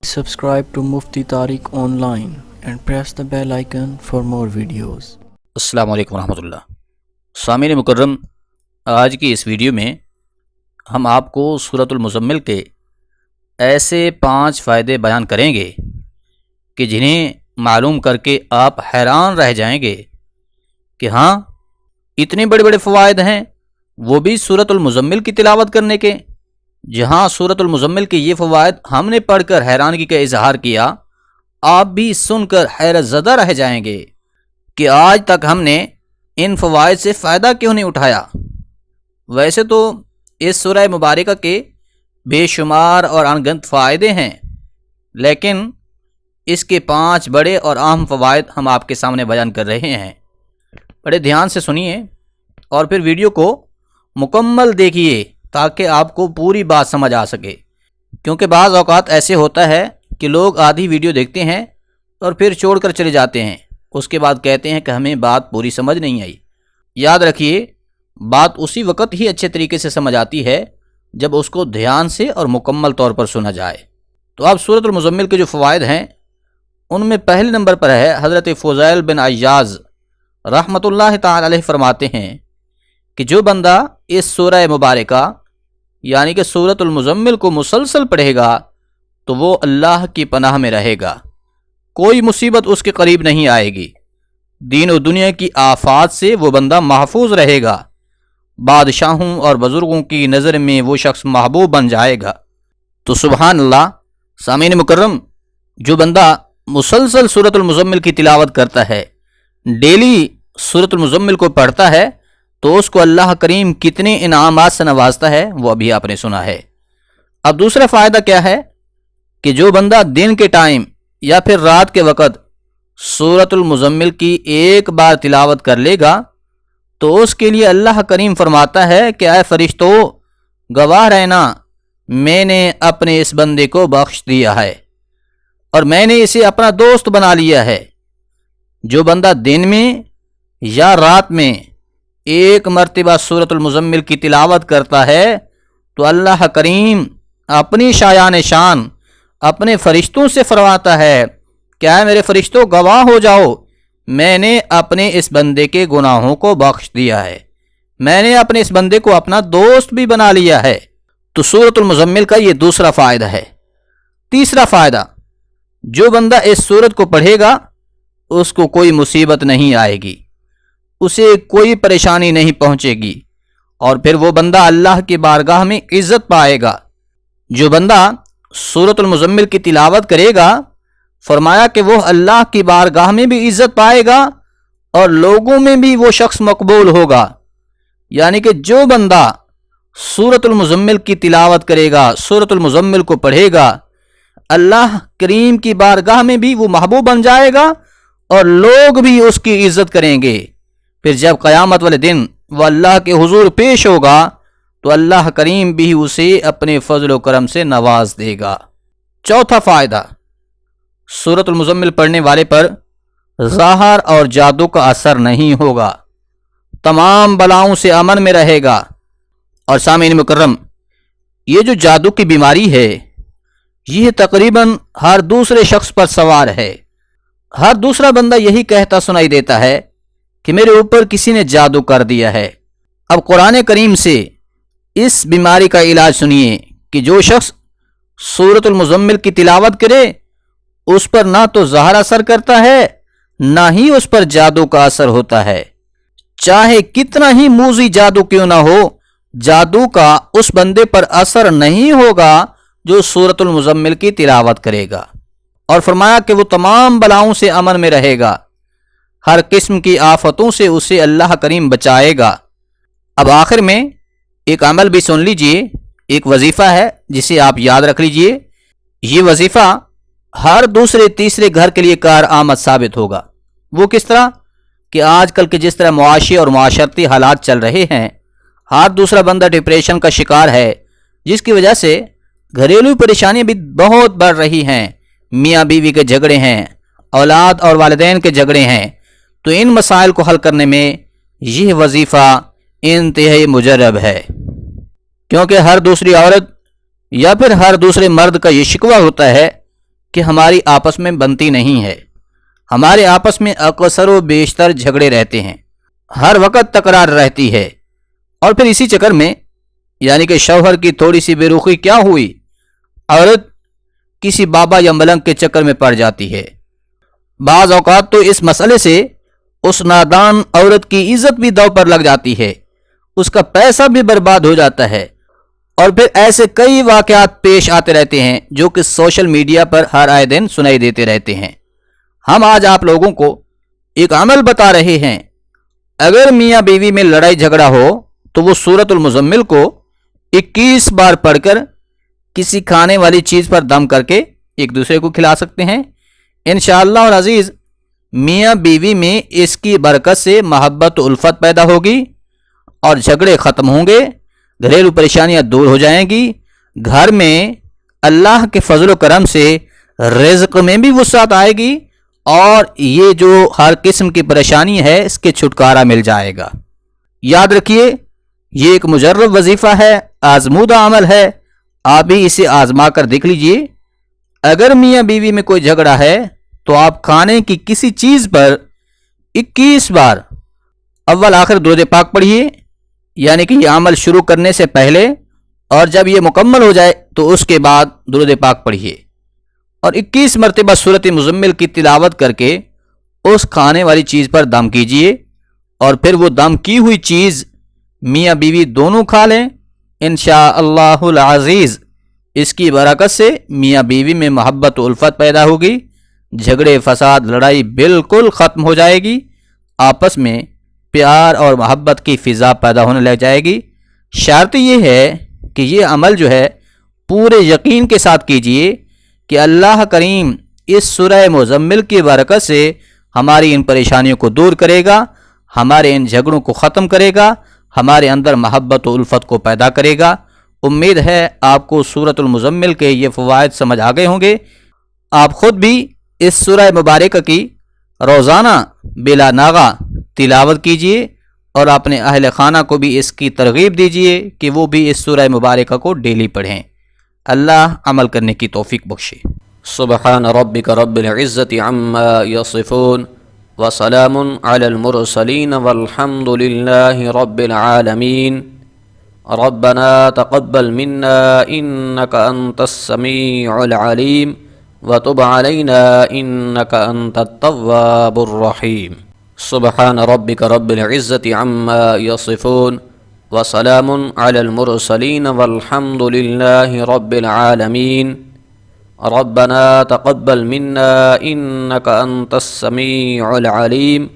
Subscribe to Mufti Tariq Online and press the bell icon for more videos. السلام علیکم ورحمۃ اللہ. سامعین مکرم، آج کی اس ویڈیو میں ہم آپ کو سورۃ المزمل کے ایسے 5 فائدے بیان کریں گے کہ جنہیں معلوم کر کے آپ حیران رہ جائیں گے کہ ہاں اتنے بڑے بڑے فوائد ہیں، وہ بھی سورۃ المزمل کی تلاوت کرنے کے. جہاں سورۃ المزمل کے یہ فوائد ہم نے پڑھ کر حیرانگی کا اظہار کیا، آپ بھی سن کر حیرت زدہ رہ جائیں گے کہ آج تک ہم نے ان فوائد سے فائدہ کیوں نہیں اٹھایا. ویسے تو اس سورہ مبارکہ کے بے شمار اور انگنت فائدے ہیں، لیکن اس کے 5 بڑے اور اہم فوائد ہم آپ کے سامنے بیان کر رہے ہیں. بڑے دھیان سے سنیے اور پھر ویڈیو کو مکمل دیکھیے تاکہ آپ کو پوری بات سمجھ آ سکے، کیونکہ بعض اوقات ایسے ہوتا ہے کہ لوگ آدھی ویڈیو دیکھتے ہیں اور پھر چھوڑ کر چلے جاتے ہیں، اس کے بعد کہتے ہیں کہ ہمیں بات پوری سمجھ نہیں آئی. یاد رکھیے، بات اسی وقت ہی اچھے طریقے سے سمجھ آتی ہے جب اس کو دھیان سے اور مکمل طور پر سنا جائے. تو اب سورۃ المزمل کے جو فوائد ہیں ان میں پہلے نمبر پر ہے، حضرت فضیل بن عیاض رحمۃ اللہ تعالی علیہ فرماتے ہیں کہ جو بندہ اس سورہ مبارکہ یعنی کہ سورۃ المزمل کو مسلسل پڑھے گا تو وہ اللہ کی پناہ میں رہے گا، کوئی مصیبت اس کے قریب نہیں آئے گی، دین و دنیا کی آفات سے وہ بندہ محفوظ رہے گا، بادشاہوں اور بزرگوں کی نظر میں وہ شخص محبوب بن جائے گا. تو سبحان اللہ. سامعین مکرم، جو بندہ مسلسل سورۃ المزمل کی تلاوت کرتا ہے، ڈیلی سورۃ المزمل کو پڑھتا ہے، تو اس کو اللہ کریم کتنے انعامات سے نوازتا ہے وہ ابھی آپ نے سنا ہے. اب دوسرا فائدہ کیا ہے کہ جو بندہ دن کے ٹائم یا پھر رات کے وقت سورۃ المزمل کی ایک بار تلاوت کر لے گا تو اس کے لیے اللہ کریم فرماتا ہے کہ اے فرشتو، گواہ رہنا، میں نے اپنے اس بندے کو بخش دیا ہے اور میں نے اسے اپنا دوست بنا لیا ہے. جو بندہ دن میں یا رات میں ایک مرتبہ سورۃ المزمل کی تلاوت کرتا ہے تو اللہ کریم اپنی شایان شان اپنے فرشتوں سے فرماتا ہے کہ اے میرے فرشتوں، گواہ ہو جاؤ، میں نے اپنے اس بندے کے گناہوں کو بخش دیا ہے، میں نے اپنے اس بندے کو اپنا دوست بھی بنا لیا ہے. تو سورۃ المزمل کا یہ دوسرا فائدہ ہے. تیسرا فائدہ، جو بندہ اس سورت کو پڑھے گا اس کو کوئی مصیبت نہیں آئے گی، اسے کوئی پریشانی نہیں پہنچے گی، اور پھر وہ بندہ اللہ کی بارگاہ میں عزت پائے گا. جو بندہ سورۃ المزمل کی تلاوت کرے گا، فرمایا کہ وہ اللہ کی بارگاہ میں بھی عزت پائے گا اور لوگوں میں بھی وہ شخص مقبول ہوگا. یعنی کہ جو بندہ سورۃ المزمل کی تلاوت کرے گا، سورۃ المزمل کو پڑھے گا، اللہ کریم کی بارگاہ میں بھی وہ محبوب بن جائے گا اور لوگ بھی اس کی عزت کریں گے. پھر جب قیامت والے دن وہ اللہ کے حضور پیش ہوگا تو اللہ کریم بھی اسے اپنے فضل و کرم سے نواز دے گا. چوتھا فائدہ، سورۃ المزمل پڑھنے والے پر زہر اور جادو کا اثر نہیں ہوگا، تمام بلاؤں سے امن میں رہے گا. اور سامعین مکرم، یہ جو جادو کی بیماری ہے یہ تقریباً ہر دوسرے شخص پر سوار ہے. ہر دوسرا بندہ یہی کہتا سنائی دیتا ہے کہ میرے اوپر کسی نے جادو کر دیا ہے. اب قرآن کریم سے اس بیماری کا علاج سنیے کہ جو شخص سورۃ المزمل کی تلاوت کرے اس پر نہ تو زہر اثر کرتا ہے نہ ہی اس پر جادو کا اثر ہوتا ہے. چاہے کتنا ہی موذی جادو کیوں نہ ہو، جادو کا اس بندے پر اثر نہیں ہوگا جو سورۃ المزمل کی تلاوت کرے گا. اور فرمایا کہ وہ تمام بلاؤں سے امن میں رہے گا، ہر قسم کی آفتوں سے اسے اللہ کریم بچائے گا. اب آخر میں ایک عمل بھی سن لیجئے، ایک وظیفہ ہے جسے آپ یاد رکھ لیجئے. یہ وظیفہ ہر دوسرے تیسرے گھر کے لیے کارآمد ثابت ہوگا. وہ کس طرح کہ آج کل کے جس طرح معاشی اور معاشرتی حالات چل رہے ہیں، ہر دوسرا بندہ ڈپریشن کا شکار ہے، جس کی وجہ سے گھریلو پریشانیاں بھی بہت بڑھ رہی ہیں، میاں بیوی کے جھگڑے ہیں، اولاد اور والدین کے جھگڑے ہیں. تو ان مسائل کو حل کرنے میں یہ وظیفہ انتہائی مجرب ہے، کیونکہ ہر دوسری عورت یا پھر ہر دوسرے مرد کا یہ شکوہ ہوتا ہے کہ ہماری آپس میں بنتی نہیں ہے۔ ہمارے آپس میں اکثر و بیشتر جھگڑے رہتے ہیں، ہر وقت تکرار رہتی ہے، اور پھر اسی چکر میں یعنی کہ شوہر کی تھوڑی سی بے رخی کیا ہوئی، عورت کسی بابا یا ملنگ کے چکر میں پڑ جاتی ہے۔ بعض اوقات تو اس مسئلے سے اس نادان عورت کی عزت بھی داؤ پر لگ جاتی ہے، اس کا پیسہ بھی برباد ہو جاتا ہے، اور پھر ایسے کئی واقعات پیش آتے رہتے ہیں جو کہ سوشل میڈیا پر ہر آئے دن سنائی دیتے رہتے ہیں۔ ہم آج آپ لوگوں کو ایک عمل بتا رہے ہیں، اگر میاں بیوی میں لڑائی جھگڑا ہو تو وہ سورۃ المزمل کو 21 بار پڑھ کر کسی کھانے والی چیز پر دم کر کے ایک دوسرے کو کھلا سکتے ہیں۔ انشاءاللہ اور عزیز میاں بیوی میں اس کی برکت سے محبت و الفت پیدا ہوگی اور جھگڑے ختم ہوں گے، گھریلو پریشانیاں دور ہو جائیں گی، گھر میں اللہ کے فضل و کرم سے رزق میں بھی وسعت آئے گی، اور یہ جو ہر قسم کی پریشانی ہے اس کے چھٹکارا مل جائے گا۔ یاد رکھیے یہ ایک مجرب وظیفہ ہے، آزمودہ عمل ہے، آپ بھی اسے آزما کر دیکھ لیجئے۔ اگر میاں بیوی میں کوئی جھگڑا ہے تو آپ کھانے کی کسی چیز پر 21 بار اول آخر درود پاک پڑھیے، یعنی کہ یہ عمل شروع کرنے سے پہلے، اور جب یہ مکمل ہو جائے تو اس کے بعد درود پاک پڑھیے، اور 21 مرتبہ سورۃ مزمل کی تلاوت کر کے اس کھانے والی چیز پر دم کیجئے، اور پھر وہ دم کی ہوئی چیز میاں بیوی دونوں کھا لیں۔ انشاءاللہ العزیز اس کی برکت سے میاں بیوی میں محبت و الفت پیدا ہوگی، جھگڑے فساد لڑائی بالکل ختم ہو جائے گی، آپس میں پیار اور محبت کی فضا پیدا ہونے لگ جائے گی۔ شرط یہ ہے کہ یہ عمل جو ہے پورے یقین کے ساتھ کیجئے کہ اللہ کریم اس سورہ مزمل کی برکت سے ہماری ان پریشانیوں کو دور کرے گا، ہمارے ان جھگڑوں کو ختم کرے گا، ہمارے اندر محبت و الفت کو پیدا کرے گا۔ امید ہے آپ کو سورۃ المزمل کے یہ فوائد سمجھ آ گئے ہوں گے۔ آپ خود بھی اس سورہ مبارکہ کی روزانہ بلا ناغہ تلاوت کیجئے، اور اپنے اہل خانہ کو بھی اس کی ترغیب دیجئے کہ وہ بھی اس سورہ مبارکہ کو ڈیلی پڑھیں۔ اللہ عمل کرنے کی توفیق بخشے۔ سبحان ربک رب العزت عما یصفون وسلام علی المرسلین والحمد للہ رب العالمین۔ ربنا تقبل منا انک انت السمیع العلیم وتب علینا انک انت التواب الرحیم۔ سبحان ربک رب العزت عما یصفون وسلام علی المرسلین والحمد للہ رب العالمین۔ ربنا تقبل منا انک انت السمیع العلیم